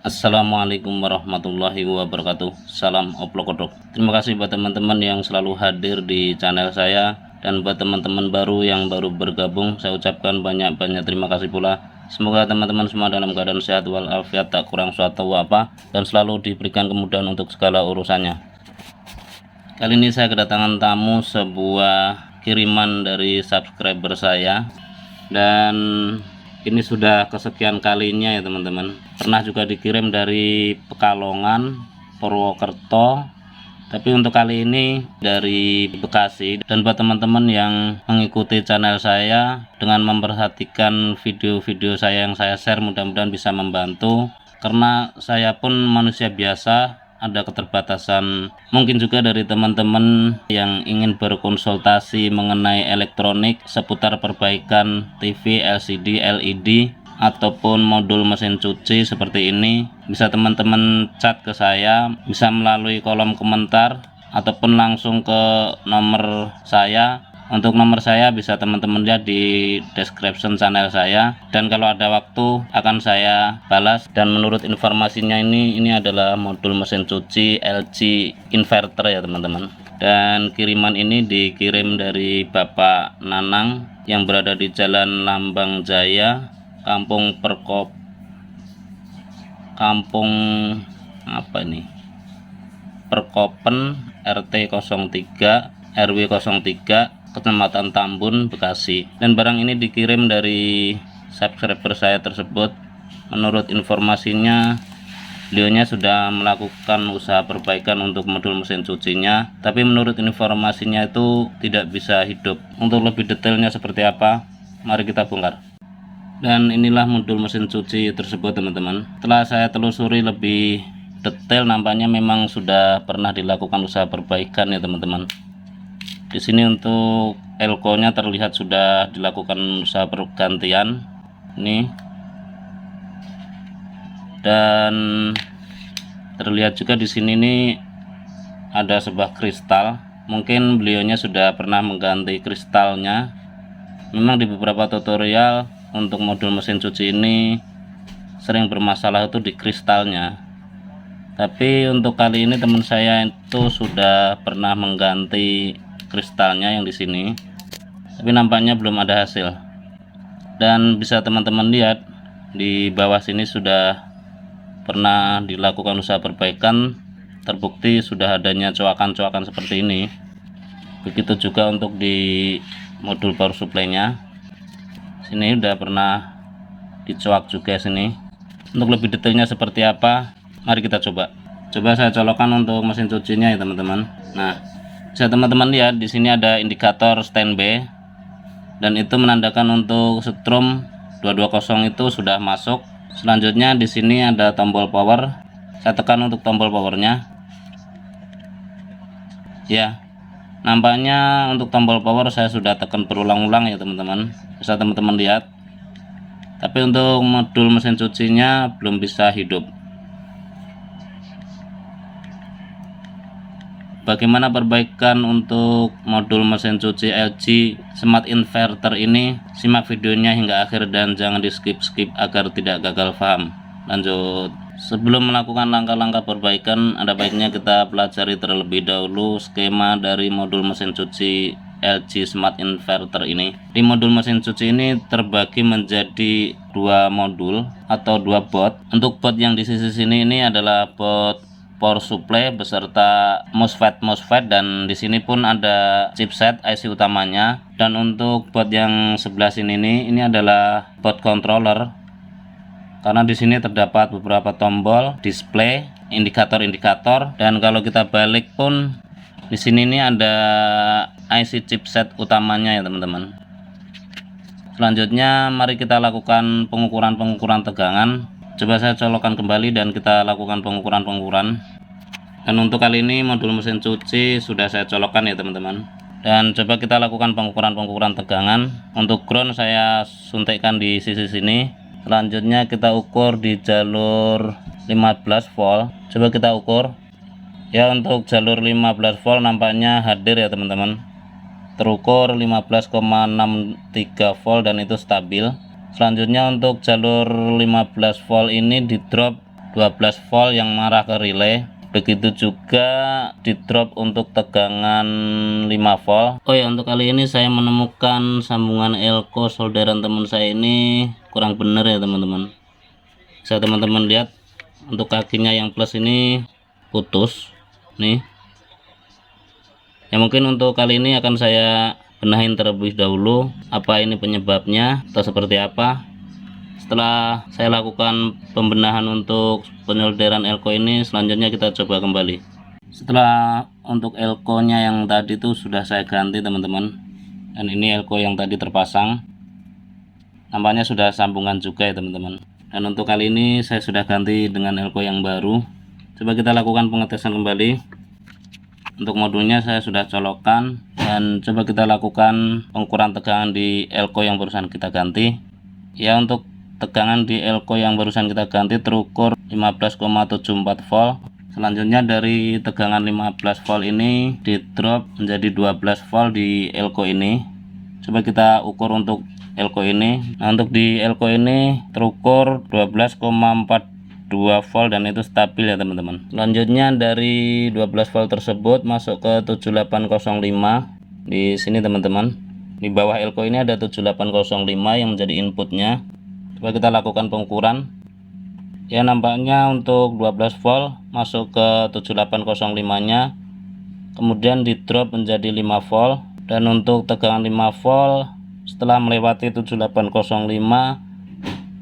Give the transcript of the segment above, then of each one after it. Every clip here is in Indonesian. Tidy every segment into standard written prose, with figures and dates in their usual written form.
Assalamualaikum warahmatullahi wabarakatuh. Salam oplok kodok. Terima kasih buat teman-teman yang selalu hadir di channel saya, dan buat teman-teman baru yang baru bergabung, saya ucapkan banyak-banyak terima kasih pula. Semoga teman-teman semua dalam keadaan sehat walafiat, tak kurang suatu apa, dan selalu diberikan kemudahan untuk segala urusannya. Kali ini saya kedatangan tamu, sebuah kiriman dari subscriber saya, dan ini sudah kesekian kalinya ya teman-teman. Pernah juga dikirim dari Pekalongan, Purwokerto, tapi untuk kali ini dari Bekasi. Dan buat teman-teman yang mengikuti channel saya dengan memperhatikan video-video saya yang saya share, mudah-mudahan bisa membantu, karena saya pun manusia biasa, ada keterbatasan. Mungkin juga dari teman-teman yang ingin berkonsultasi mengenai elektronik seputar perbaikan TV, LCD, LED, ataupun modul mesin cuci seperti ini, bisa teman-teman chat ke saya, bisa melalui kolom komentar ataupun langsung ke nomor saya. Untuk nomor saya bisa teman-teman lihat di description channel saya, dan kalau ada waktu akan saya balas. Dan menurut informasinya ini adalah modul mesin cuci LG inverter ya teman-teman. Dan kiriman ini dikirim dari Bapak Nanang yang berada di Jalan Lambang Jaya, Kampung Perkopen, RT 03 RW 03, Kecamatan Tambun, Bekasi. Dan barang ini dikirim dari subscriber saya tersebut. Menurut informasinya, beliaunya sudah melakukan usaha perbaikan untuk modul mesin cucinya, tapi menurut informasinya itu tidak bisa hidup. Untuk lebih detailnya seperti apa, mari kita bongkar. Dan inilah modul mesin cuci tersebut teman-teman. Setelah saya telusuri lebih detail, nampaknya memang sudah pernah dilakukan usaha perbaikan ya teman-teman. Di sini untuk elko-nya terlihat sudah dilakukan usaha pergantian ini, dan terlihat juga di sini nih ada sebuah kristal. Mungkin beliaunya sudah pernah mengganti kristalnya. Memang di beberapa tutorial untuk modul mesin cuci ini sering bermasalah itu di kristalnya, tapi untuk kali ini teman saya itu sudah pernah mengganti kristalnya yang di sini, tapi nampaknya belum ada hasil. Dan bisa teman-teman lihat di bawah sini sudah pernah dilakukan usaha perbaikan, terbukti sudah adanya coakan-coakan seperti ini. Begitu juga untuk di modul power supply-nya, sini udah pernah dicoak juga sini. Untuk lebih detailnya seperti apa, mari kita coba saya colokkan untuk mesin cucinya ya teman-teman. Nah, bisa teman-teman lihat di sini ada indikator standby, dan itu menandakan untuk strom 220 itu sudah masuk. Selanjutnya di sini ada tombol power. Saya tekan untuk tombol powernya. Ya, nampaknya untuk tombol power saya sudah tekan berulang-ulang ya teman-teman. Bisa teman-teman lihat. Tapi untuk modul mesin cucinya belum bisa hidup. Bagaimana perbaikan untuk modul mesin cuci LG Smart Inverter ini? Simak videonya hingga akhir dan jangan di skip-skip agar tidak gagal paham. Lanjut. Sebelum melakukan langkah-langkah perbaikan, ada baiknya kita pelajari terlebih dahulu skema dari modul mesin cuci LG Smart Inverter ini. Di modul mesin cuci ini terbagi menjadi dua modul atau dua baut. Untuk baut yang di sisi sini ini adalah baut power supply beserta MOSFET, dan di sini pun ada chipset IC utamanya. Dan untuk baut yang sebelah sini ini adalah baut controller, karena di sini terdapat beberapa tombol, display, indikator-indikator, dan kalau kita balik pun di sini ini ada IC chipset utamanya ya teman-teman. Selanjutnya mari kita lakukan pengukuran tegangan. Coba saya colokkan kembali dan kita lakukan pengukuran. Dan untuk kali ini modul mesin cuci sudah saya colokkan ya teman-teman. Dan coba kita lakukan pengukuran tegangan. Untuk ground saya suntikkan di sisi sini. Selanjutnya kita ukur di jalur 15 volt. Coba kita ukur. Ya, untuk jalur 15 volt nampaknya hadir ya teman-teman. Terukur 15,63 volt dan itu stabil. Selanjutnya untuk jalur 15 volt ini di drop 12 volt yang mengarah ke relay. Begitu juga di drop untuk tegangan 5 volt. Oh ya, untuk kali ini saya menemukan sambungan elko solderan teman saya ini kurang benar ya teman-teman. Bisa teman-teman lihat, untuk kakinya yang plus ini putus nih ya. Mungkin untuk kali ini akan saya benahin terlebih dahulu, apa ini penyebabnya atau seperti apa. Setelah saya lakukan pembenahan untuk penyolderan elko ini, selanjutnya kita coba kembali. Setelah untuk elko nya yang tadi itu sudah saya ganti teman-teman, dan ini elko yang tadi terpasang nampaknya sudah sambungan juga ya teman-teman. Dan untuk kali ini saya sudah ganti dengan elko yang baru. Coba kita lakukan pengetesan kembali. Untuk modulnya saya sudah colokkan, dan coba kita lakukan pengukuran tegangan di elko yang barusan kita ganti ya. Untuk tegangan di elko yang barusan kita ganti terukur 15,74 volt. Selanjutnya dari tegangan 15 volt ini di drop menjadi 12 volt di elko ini. Coba kita ukur untuk elko ini. Nah, untuk di elko ini terukur 12,42 volt dan itu stabil ya teman-teman. Selanjutnya dari 12 volt tersebut masuk ke 7805 di sini teman-teman. Di bawah elko ini ada 7805 yang menjadi inputnya. Coba kita lakukan pengukuran ya. Nampaknya untuk 12 volt masuk ke 7805 nya, kemudian di drop menjadi 5 volt, dan untuk tegangan 5 volt setelah melewati 7805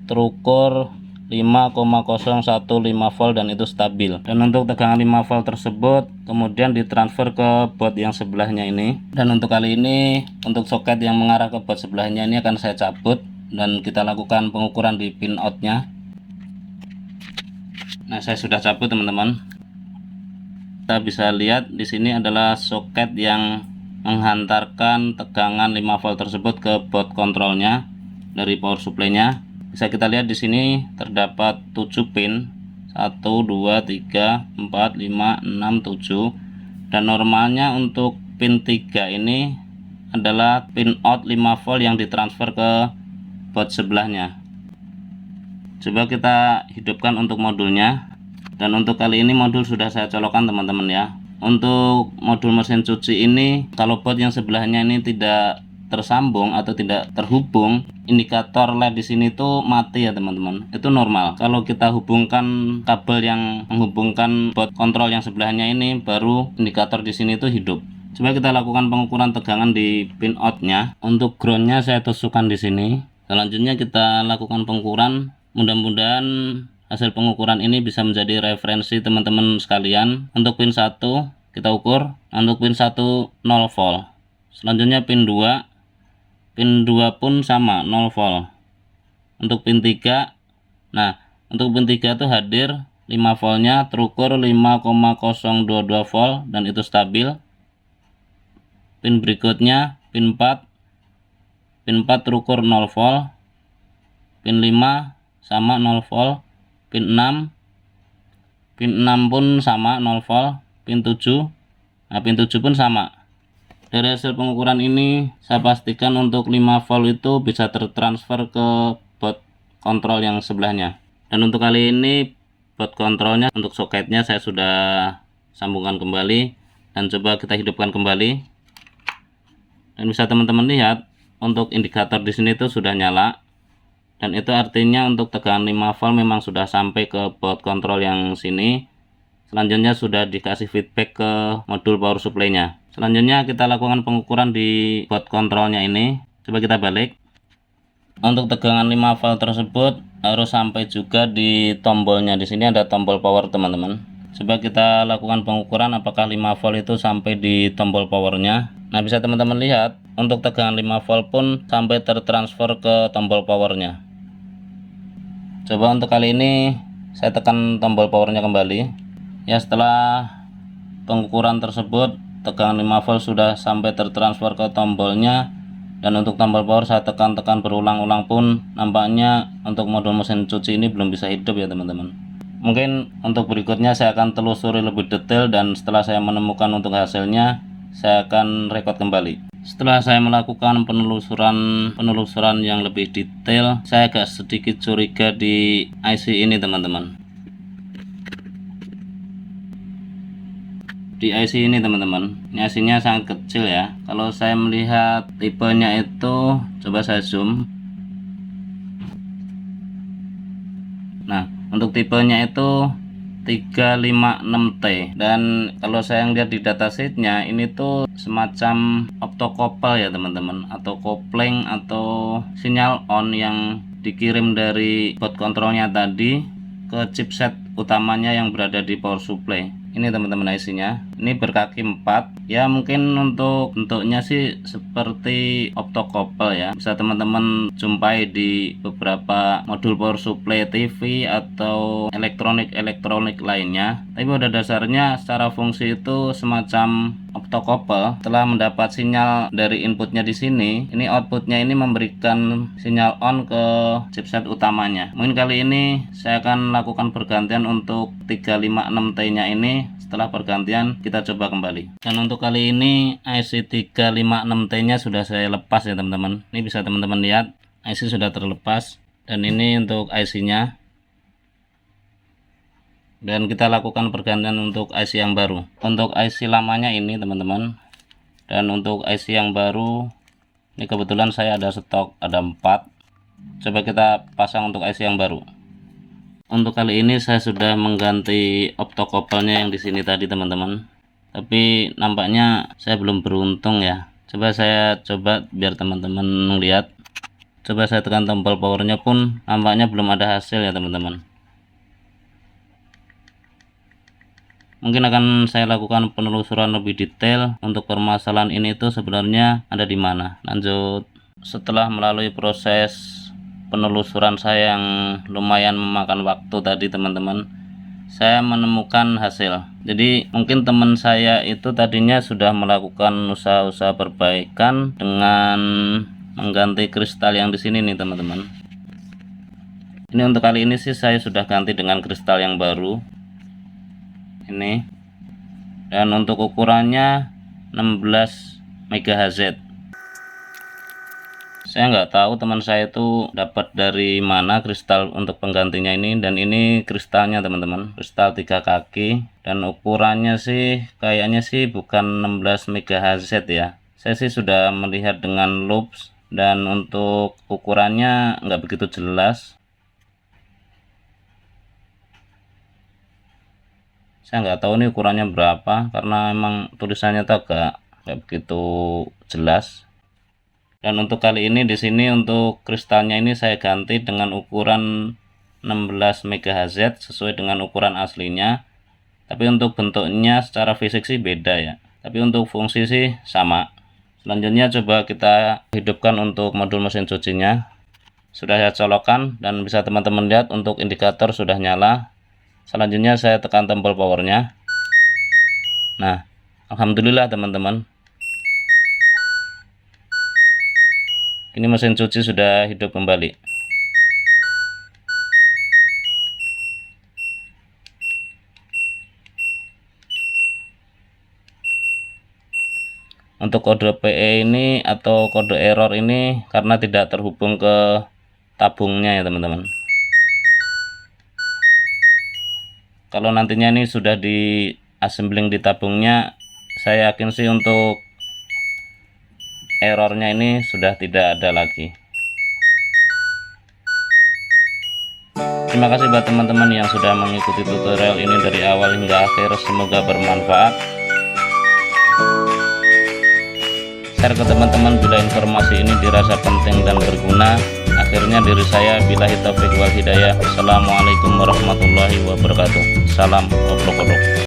terukur 5,015 volt dan itu stabil. Dan untuk tegangan 5 volt tersebut kemudian ditransfer ke baut yang sebelahnya ini. Dan untuk kali ini untuk soket yang mengarah ke baut sebelahnya ini akan saya cabut dan kita lakukan pengukuran di pin out nya. Nah, saya sudah cabut teman-teman. Kita bisa lihat di sini adalah soket yang menghantarkan tegangan 5 volt tersebut ke baut kontrolnya dari power supply-nya. Bisa kita lihat di sini terdapat 7 pin, 1 2 3 4 5 6 7, dan normalnya untuk pin 3 ini adalah pin out 5 volt yang ditransfer ke baut sebelahnya. Coba kita hidupkan untuk modulnya, dan untuk kali ini modul sudah saya colokkan teman-teman ya. Untuk modul mesin cuci ini kalau baut yang sebelahnya ini tidak tersambung atau tidak terhubung, indikator LED di sini tuh mati ya teman-teman. Itu normal. Kalau kita hubungkan kabel yang menghubungkan baut kontrol yang sebelahnya ini, baru indikator di sini tuh hidup. Coba kita lakukan pengukuran tegangan di pin out-nya. Untuk ground-nya saya tusukkan di sini. Selanjutnya kita lakukan pengukuran. Mudah-mudahan hasil pengukuran ini bisa menjadi referensi teman-teman sekalian. Untuk pin 1 kita ukur. Untuk pin 1 0 volt. Selanjutnya pin 2. Pin 2 pun sama 0 volt. Untuk pin 3, nah untuk pin 3 itu hadir 5 voltnya, terukur 5,022 volt dan itu stabil. Pin berikutnya pin 4. Pin 4 terukur 0 volt. Pin 5 sama 0 volt. Pin 6. Pin 6 pun sama 0 volt. Pin 7. Nah, pin 7 pun sama. Dari hasil pengukuran ini saya pastikan untuk 5 volt itu bisa tertransfer ke baut kontrol yang sebelahnya. Dan untuk kali ini baut kontrolnya untuk soketnya saya sudah sambungkan kembali, dan coba kita hidupkan kembali. Dan bisa teman-teman lihat untuk indikator di sini itu sudah nyala, dan itu artinya untuk tegangan 5 volt memang sudah sampai ke baut kontrol yang sini. Selanjutnya sudah dikasih feedback ke modul power supply-nya. Selanjutnya kita lakukan pengukuran di baut kontrolnya ini. Coba kita balik. Untuk tegangan 5 volt tersebut harus sampai juga di tombolnya. Di sini ada tombol power teman-teman. Coba kita lakukan pengukuran apakah 5 volt itu sampai di tombol powernya. Nah, bisa teman-teman lihat untuk tegangan 5 volt pun sampai tertransfer ke tombol powernya. Coba untuk kali ini saya tekan tombol powernya kembali. Ya, setelah pengukuran tersebut tegangan 5 volt sudah sampai tertransfer ke tombolnya, dan untuk tombol power saya tekan-tekan berulang-ulang pun nampaknya untuk modul mesin cuci ini belum bisa hidup ya teman-teman. Mungkin untuk berikutnya saya akan telusuri lebih detail, dan setelah saya menemukan untuk hasilnya saya akan record kembali. Setelah saya melakukan penelusuran yang lebih detail, saya agak sedikit curiga di IC ini teman-teman. di IC ini teman-teman. Ini IC-nya sangat kecil ya. Kalau saya melihat tipenya itu, coba saya zoom. Nah, untuk tipenya itu 356T, dan kalau saya lihat di datasheetnya ini tuh semacam optokopel ya teman-teman, atau kopling atau sinyal on yang dikirim dari board kontrolnya tadi ke chipset utamanya yang berada di power supply. Ini teman-teman IC-nya. Ini berkaki 4. Ya mungkin untuk bentuknya sih seperti optokopel ya. Bisa teman-teman jumpai di beberapa modul power supply TV atau elektronik lainnya. Tapi pada dasarnya secara fungsi itu semacam optokopel. Setelah mendapat sinyal dari inputnya di sini, ini outputnya ini memberikan sinyal on ke chipset utamanya. Mungkin kali ini saya akan lakukan pergantian untuk 356T-nya ini. Setelah pergantian kita coba kembali. Dan untuk kali ini IC 356T-nya sudah saya lepas ya teman-teman. Ini bisa teman-teman lihat, IC sudah terlepas. Dan ini untuk IC-nya. Dan kita lakukan pergantian untuk IC yang baru. Untuk IC lamanya ini teman-teman. Dan untuk IC yang baru, ini kebetulan saya ada stok, ada 4. Coba kita pasang untuk IC yang baru. Untuk kali ini saya sudah mengganti optokopelnya yang di sini tadi teman-teman. Tapi nampaknya saya belum beruntung ya. Coba biar teman-teman lihat. Coba saya tekan tombol powernya pun nampaknya belum ada hasil ya teman-teman. Mungkin akan saya lakukan penelusuran lebih detail untuk permasalahan ini itu sebenarnya ada di mana. Lanjut. Setelah melalui proses penelusuran saya yang lumayan memakan waktu tadi teman-teman, saya menemukan hasil. Jadi mungkin teman saya itu tadinya sudah melakukan usaha-usaha perbaikan dengan mengganti kristal yang di sini nih teman-teman. Ini untuk kali ini sih saya sudah ganti dengan kristal yang baru ini, dan untuk ukurannya 16 MHz. Saya nggak tahu teman saya itu dapat dari mana kristal untuk penggantinya ini, dan ini kristalnya teman-teman, kristal 3 kaki, dan ukurannya sih kayaknya sih bukan 16 MHz ya. Saya sih sudah melihat dengan loops, dan untuk ukurannya nggak begitu jelas. Saya nggak tahu nih ukurannya berapa karena emang tulisannya tuh agak nggak begitu jelas. Dan untuk kali ini di sini untuk kristalnya ini saya ganti dengan ukuran 16 MHz sesuai dengan ukuran aslinya. Tapi untuk bentuknya secara fisik sih beda ya. Tapi untuk fungsi sih sama. Selanjutnya coba kita hidupkan untuk modul mesin cucinya. Sudah saya colokkan dan bisa teman-teman lihat untuk indikator sudah nyala. Selanjutnya saya tekan tombol powernya. Nah, alhamdulillah teman-teman. Ini mesin cuci sudah hidup kembali. Untuk kode PE ini atau kode error ini karena tidak terhubung ke tabungnya ya teman-teman. Kalau nantinya ini sudah di assembling di tabungnya, saya yakin sih untuk errornya ini sudah tidak ada lagi. Terima kasih buat teman-teman yang sudah mengikuti tutorial ini dari awal hingga akhir. Semoga bermanfaat. Share ke teman-teman bila informasi ini dirasa penting dan berguna. Akhirnya diri saya, billahi taufiq wal hidayah. Assalamualaikum warahmatullahi wabarakatuh. Salam oplok-oplok.